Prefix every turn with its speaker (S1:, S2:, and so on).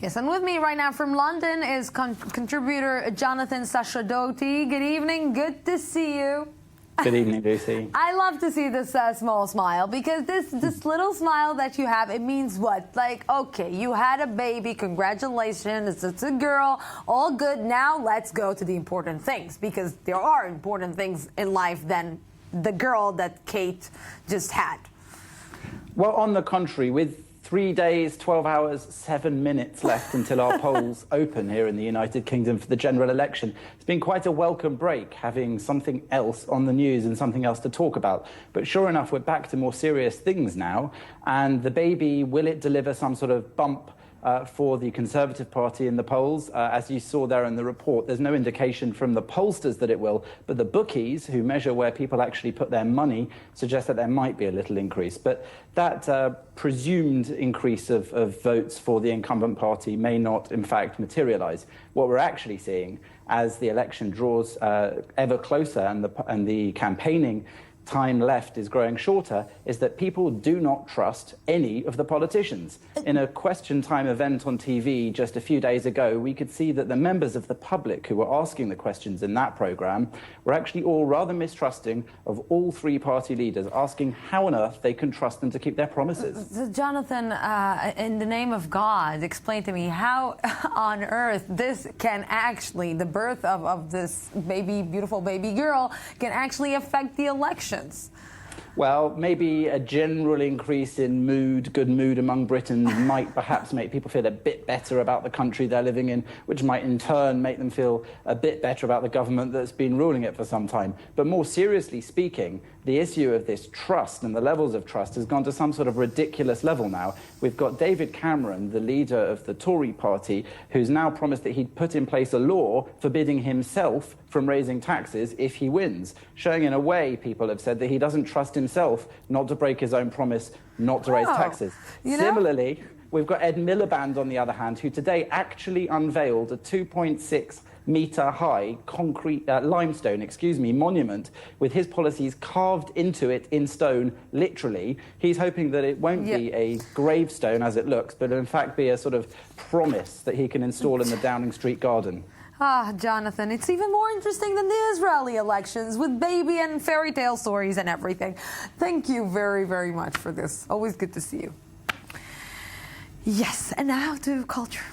S1: Yes, and with me right now from London is contributor Jonathan Sacerdoti. Good evening. Good to see you.
S2: Good evening, Lucy.
S1: I love to see this small smile, because this little smile that you have, it means what? Like, okay, you had a baby, congratulations, it's a girl, all good. Now let's go to the important things, because there are important things in life than the girl that Kate just had.
S2: Well, on the contrary, with 3 days, 12 hours, 7 minutes left until our polls open here in the United Kingdom for the general election, it's been quite a welcome break, having something else on the news and something else to talk about. But sure enough, we're back to more serious things now. And the baby, will it deliver some sort of bump for the Conservative Party in the polls? As you saw there in the report, there's no indication from the pollsters that it will, but the bookies, who measure where people actually put their money, suggest that there might be a little increase. But that presumed increase of votes for the incumbent party may not, in fact, materialise. What we're actually seeing as the election draws ever closer and the campaigning time left is growing shorter, is that people do not trust any of the politicians. In a question time event on TV just a few days ago, we could see that the members of the public who were asking the questions in that programme were actually all rather mistrusting of all three party leaders, asking how on earth they can trust them to keep their promises.
S1: Jonathan, in the name of God, explain to me how on earth this can actually, the birth of this beautiful baby girl, can actually affect the election.
S2: Well, maybe a general increase in good mood among Britons might perhaps make people feel a bit better about the country they're living in, which might in turn make them feel a bit better about the government that's been ruling it for some time. But more seriously speaking, the issue of this trust and the levels of trust has gone to some sort of ridiculous level now. We've got David Cameron, the leader of the Tory party, who's now promised that he'd put in place a law forbidding himself from raising taxes if he wins, showing in a way, people have said, that he doesn't trust himself not to break his own promise not to raise taxes. Similarly, we've got Ed Miliband, on the other hand, who today actually unveiled a 2.6-metre-high concrete limestone monument with his policies carved into it in stone, literally. He's hoping that it won't be a gravestone as it looks, but in fact be a sort of promise that he can install in the Downing Street garden.
S1: Ah, Jonathan, it's even more interesting than the Israeli elections, with baby and fairy tale stories and everything. Thank you very, very much for this. Always good to see you. Yes, and now to culture.